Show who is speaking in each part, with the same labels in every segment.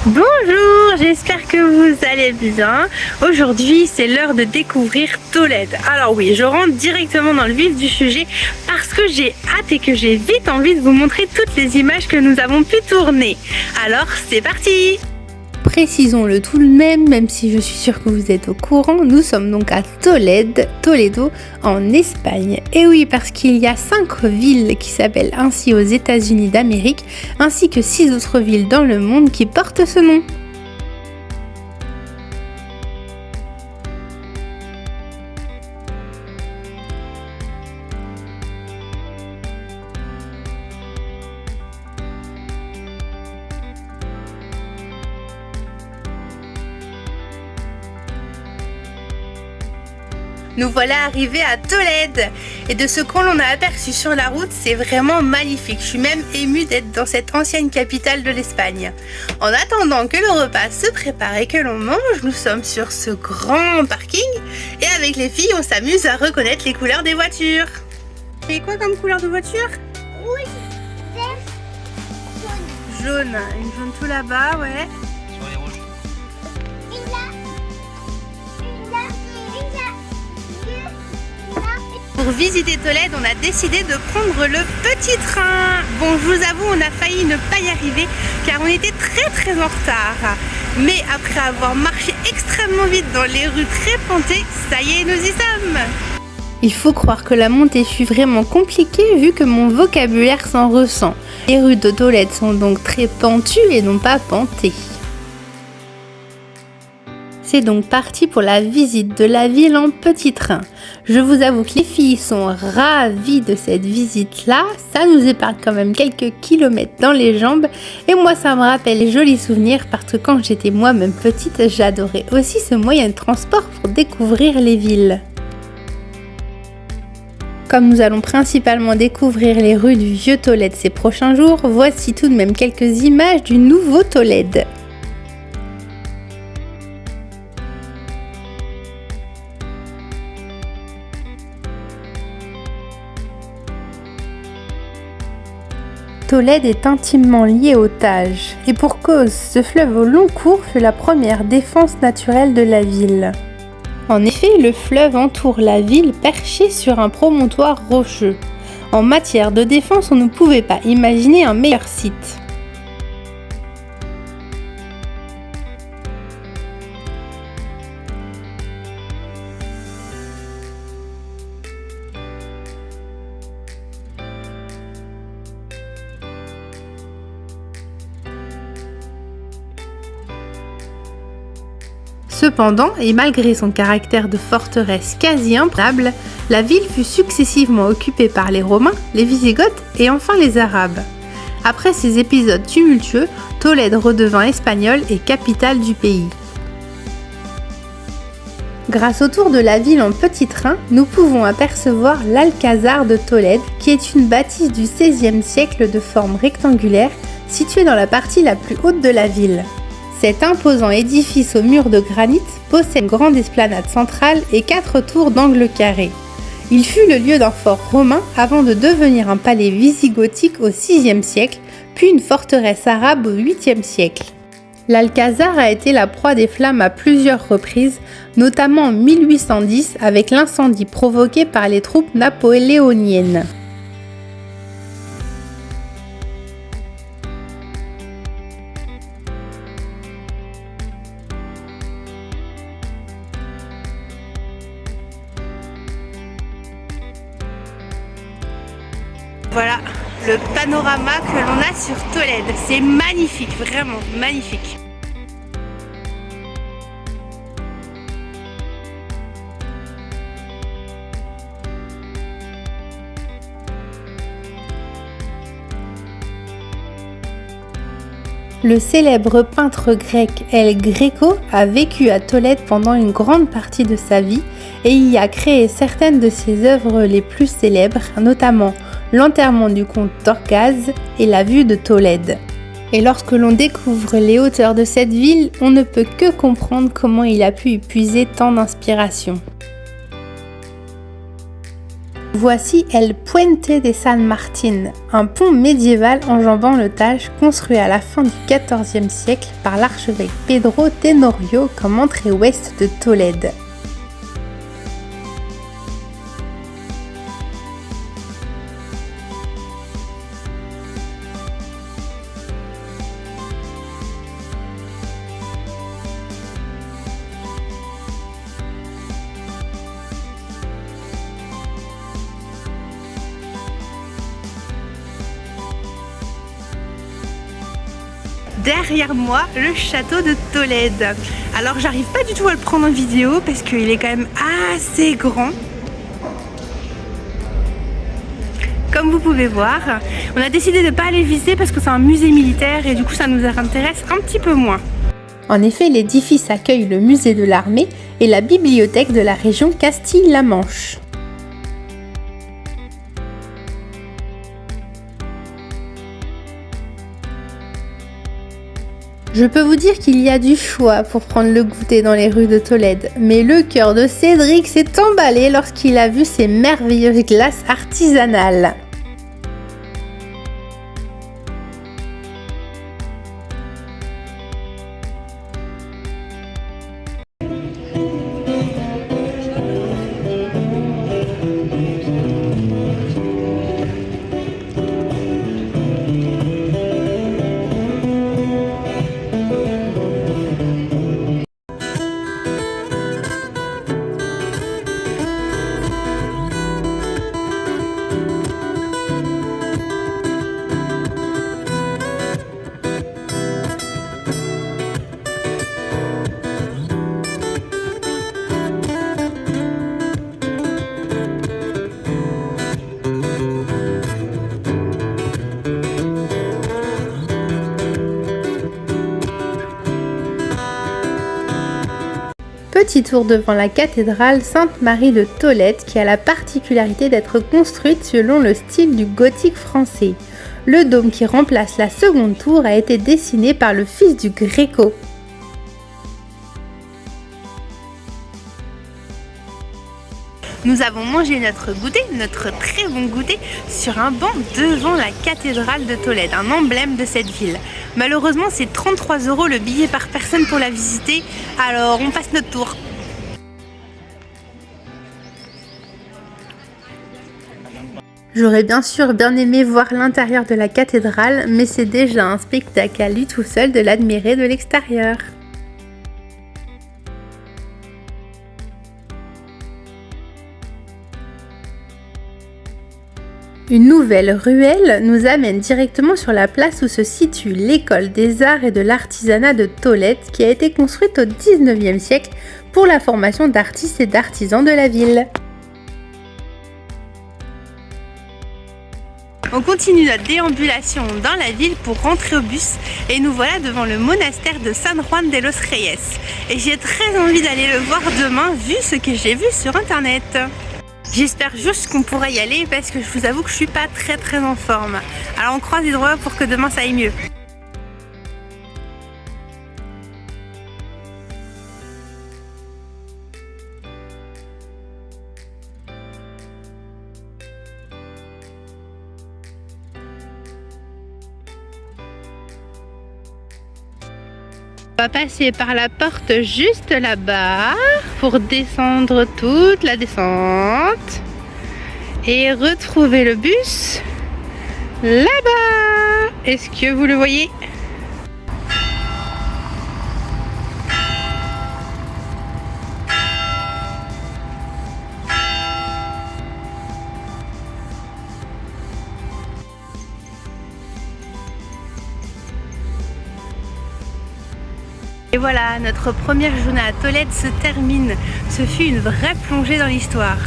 Speaker 1: Bonjour, j'espère que vous allez bien. Aujourd'hui, c'est l'heure de découvrir Tolède. Alors oui, je rentre directement dans le vif du sujet parce que j'ai hâte et que j'ai vite envie de vous montrer toutes les images que nous avons pu tourner. Alors, c'est parti! Précisons-le tout de même si je suis sûre que vous êtes au courant, nous sommes donc à Toledo, en Espagne. Et oui, parce qu'il y a 5 villes qui s'appellent ainsi aux États-Unis d'Amérique, ainsi que 6 autres villes dans le monde qui portent ce nom. Nous voilà arrivés à Tolède et de ce qu'on l'on a aperçu sur la route, c'est vraiment magnifique. Je suis même émue d'être dans cette ancienne capitale de l'Espagne. En attendant que le repas se prépare et que l'on mange, nous sommes sur ce grand parking et avec les filles, on s'amuse à reconnaître les couleurs des voitures. Et quoi comme couleur de voiture?
Speaker 2: Rouge, vert, jaune.
Speaker 1: Jaune, une jaune tout là-bas, ouais.
Speaker 3: Sur les rouges.
Speaker 2: Une là, une là, une là, deux, là.
Speaker 1: Pour visiter Tolède, on a décidé de prendre le petit train. Bon, je vous avoue, on a failli ne pas y arriver car on était très en retard. Mais après avoir marché extrêmement vite dans les rues très pentées, ça y est, nous y sommes. Il faut croire que la montée fut vraiment compliquée vu que mon vocabulaire s'en ressent. Les rues de Tolède sont donc très pentues et non pas pantées. C'est donc parti pour la visite de la ville en petit train. Je vous avoue que les filles sont ravies de cette visite-là. Ça nous épargne quand même quelques kilomètres dans les jambes. Et moi, ça me rappelle les jolis souvenirs parce que quand j'étais moi-même petite, j'adorais aussi ce moyen de transport pour découvrir les villes. Comme nous allons principalement découvrir les rues du vieux Tolède ces prochains jours, voici tout de même quelques images du nouveau Tolède. Tolède est intimement lié au Tage, et pour cause, ce fleuve au long cours fut la première défense naturelle de la ville. En effet, le fleuve entoure la ville perchée sur un promontoire rocheux. En matière de défense, on ne pouvait pas imaginer un meilleur site. Cependant, et malgré son caractère de forteresse quasi imprenable, la ville fut successivement occupée par les Romains, les Wisigoths et enfin les Arabes. Après ces épisodes tumultueux, Tolède redevint espagnole et capitale du pays. Grâce au tour de la ville en petit train, nous pouvons apercevoir l'Alcazar de Tolède, qui est une bâtisse du XVIe siècle de forme rectangulaire, située dans la partie la plus haute de la ville. Cet imposant édifice aux murs de granit possède une grande esplanade centrale et 4 tours d'angle carré. Il fut le lieu d'un fort romain avant de devenir un palais wisigothique au VIe siècle, puis une forteresse arabe au 8e siècle. L'Alcazar a été la proie des flammes à plusieurs reprises, notamment en 1810 avec l'incendie provoqué par les troupes napoléoniennes. Voilà le panorama que l'on a sur Tolède. C'est magnifique, vraiment magnifique. Le célèbre peintre grec El Greco a vécu à Tolède pendant une grande partie de sa vie et y a créé certaines de ses œuvres les plus célèbres, notamment l'enterrement du comte Torgaz et la vue de Tolède. Et lorsque l'on découvre les hauteurs de cette ville, on ne peut que comprendre comment il a pu y puiser tant d'inspiration. Voici El Puente de San Martín, un pont médiéval enjambant le Tage construit à la fin du XIVe siècle par l'archevêque Pedro Tenorio comme entrée ouest de Tolède. Derrière moi, le château de Tolède. Alors j'arrive pas du tout à le prendre en vidéo parce qu'il est quand même assez grand. Comme vous pouvez voir, on a décidé de ne pas aller visiter parce que c'est un musée militaire et du coup ça nous intéresse un petit peu moins. En effet, l'édifice accueille le musée de l'armée et la bibliothèque de la région Castille-La Manche. Je peux vous dire qu'il y a du choix pour prendre le goûter dans les rues de Tolède, mais le cœur de Cédric s'est emballé lorsqu'il a vu ces merveilleuses glaces artisanales. Petit tour devant la cathédrale Sainte-Marie de Tolède qui a la particularité d'être construite selon le style du gothique français. Le dôme qui remplace la seconde tour a été dessiné par le fils du Gréco. Nous avons mangé notre goûter, notre très bon goûter, sur un banc devant la cathédrale de Tolède, un emblème de cette ville. Malheureusement, c'est 33 € le billet par personne pour la visiter, alors on passe notre tour. J'aurais bien sûr bien aimé voir l'intérieur de la cathédrale, mais c'est déjà un spectacle à lui tout seul de l'admirer de l'extérieur. Une nouvelle ruelle nous amène directement sur la place où se situe l'école des arts et de l'artisanat de Tolède qui a été construite au 19e siècle pour la formation d'artistes et d'artisans de la ville. On continue notre déambulation dans la ville pour rentrer au bus et nous voilà devant le monastère de San Juan de los Reyes. Et j'ai très envie d'aller le voir demain vu ce que j'ai vu sur internet. J'espère juste qu'on pourra y aller parce que je vous avoue que je suis pas très en forme. Alors on croise les doigts pour que demain ça aille mieux. On va passer par la porte juste là-bas pour descendre toute la descente et retrouver le bus là-bas. Est-ce que vous le voyez ? Et voilà, notre première journée à Tolède se termine. Ce fut une vraie plongée dans l'histoire.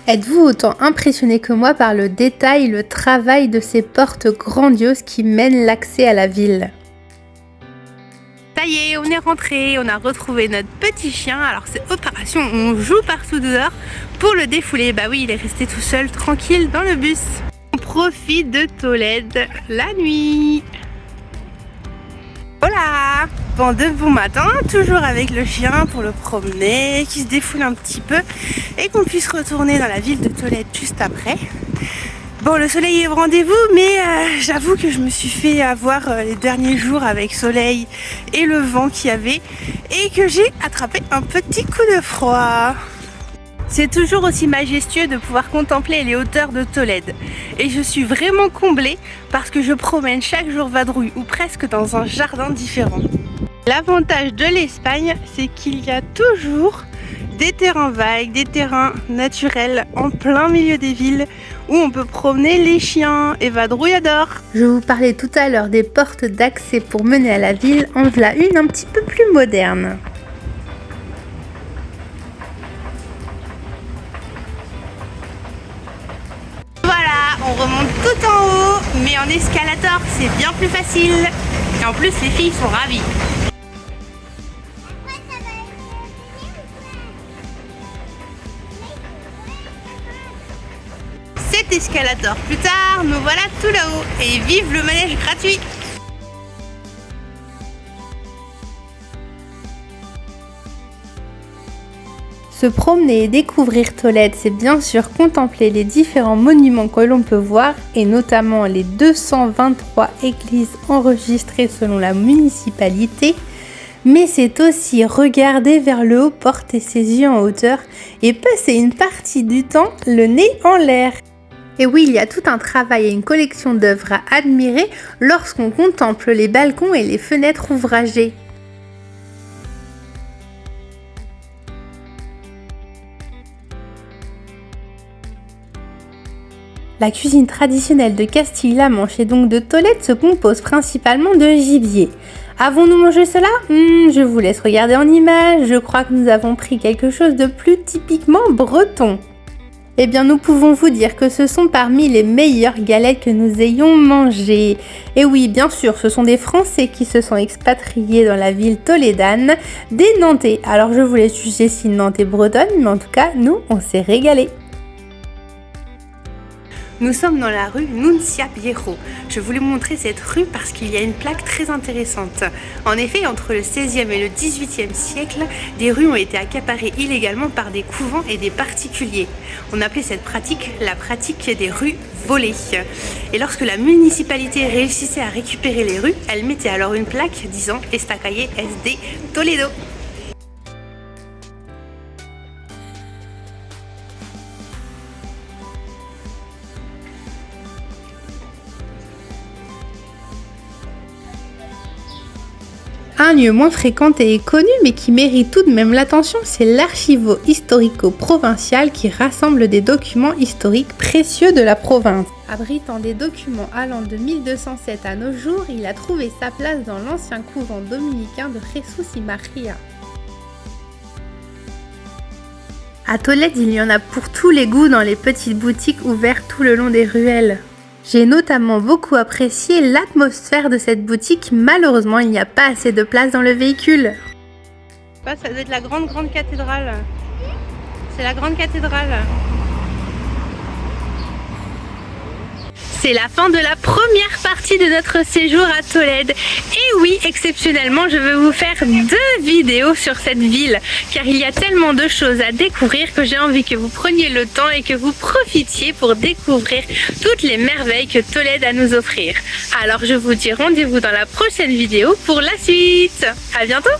Speaker 1: Êtes-vous autant impressionné que moi par le détail, le travail de ces portes grandioses qui mènent l'accès à la ville? Ça y est, on est rentré, on a retrouvé notre petit chien. Alors c'est opération, on joue partout dehors pour le défouler. Bah oui, il est resté tout seul, tranquille dans le bus. On profite de Tolède la nuit. Voilà! Bon, de bon matin, toujours avec le chien pour le promener, qui se défoule un petit peu et qu'on puisse retourner dans la ville de Tolède juste après. Bon, le soleil est au rendez-vous, mais j'avoue que je me suis fait avoir les derniers jours avec soleil et le vent qu'il y avait et que j'ai attrapé un petit coup de froid. C'est toujours aussi majestueux de pouvoir contempler les hauteurs de Tolède et je suis vraiment comblée parce que je promène chaque jour Vadrouille ou presque dans un jardin différent. L'avantage de l'Espagne, c'est qu'il y a toujours des terrains vagues, des terrains naturels en plein milieu des villes où on peut promener les chiens et Vadrouille adore. Je vous parlais tout à l'heure des portes d'accès pour mener à la ville, en voilà une un petit peu plus moderne. Voilà, on remonte tout en haut, mais en escalator c'est bien plus facile. Et en plus les filles sont ravies. Cet escalator plus tard, nous voilà tout là-haut et vive le manège gratuit. Se promener et découvrir Tolède, c'est bien sûr contempler les différents monuments que l'on peut voir et notamment les 223 églises enregistrées selon la municipalité. Mais c'est aussi regarder vers le haut, porter ses yeux en hauteur et passer une partie du temps le nez en l'air. Et oui, il y a tout un travail et une collection d'œuvres à admirer lorsqu'on contemple les balcons et les fenêtres ouvragées. La cuisine traditionnelle de Castille-La Manche et donc de Tolède se compose principalement de gibier. Avons-nous mangé cela ? Je vous laisse regarder en images, je crois que nous avons pris quelque chose de plus typiquement breton. Eh bien, nous pouvons vous dire que ce sont parmi les meilleures galettes que nous ayons mangées. Et oui, bien sûr, ce sont des Français qui se sont expatriés dans la ville tolédane, des Nantais. Alors, je vous laisse juger si Nantes est bretonne, mais en tout cas, nous, on s'est régalés. Nous sommes dans la rue Nuncia Viejo. Je voulais montrer cette rue parce qu'il y a une plaque très intéressante. En effet, entre le 16e et le 18e siècle, des rues ont été accaparées illégalement par des couvents et des particuliers. On appelait cette pratique la pratique des rues volées. Et lorsque la municipalité réussissait à récupérer les rues, elle mettait alors une plaque disant « Esta calle es de Toledo ». Un lieu moins fréquenté et connu mais qui mérite tout de même l'attention, c'est l'Archivo Historico Provincial qui rassemble des documents historiques précieux de la province. Abritant des documents allant de 1207 à nos jours, il a trouvé sa place dans l'ancien couvent dominicain de Jesus y Maria. À Tolède, il y en a pour tous les goûts dans les petites boutiques ouvertes tout le long des ruelles. J'ai notamment beaucoup apprécié l'atmosphère de cette boutique, malheureusement il n'y a pas assez de place dans le véhicule. Ça doit être la grande cathédrale. C'est la grande cathédrale. C'est la fin de la première partie de notre séjour à Tolède. Et oui, exceptionnellement, je veux vous faire 2 vidéos sur cette ville, car il y a tellement de choses à découvrir que j'ai envie que vous preniez le temps et que vous profitiez pour découvrir toutes les merveilles que Tolède a à nous offrir. Alors je vous dis rendez-vous dans la prochaine vidéo pour la suite. À bientôt!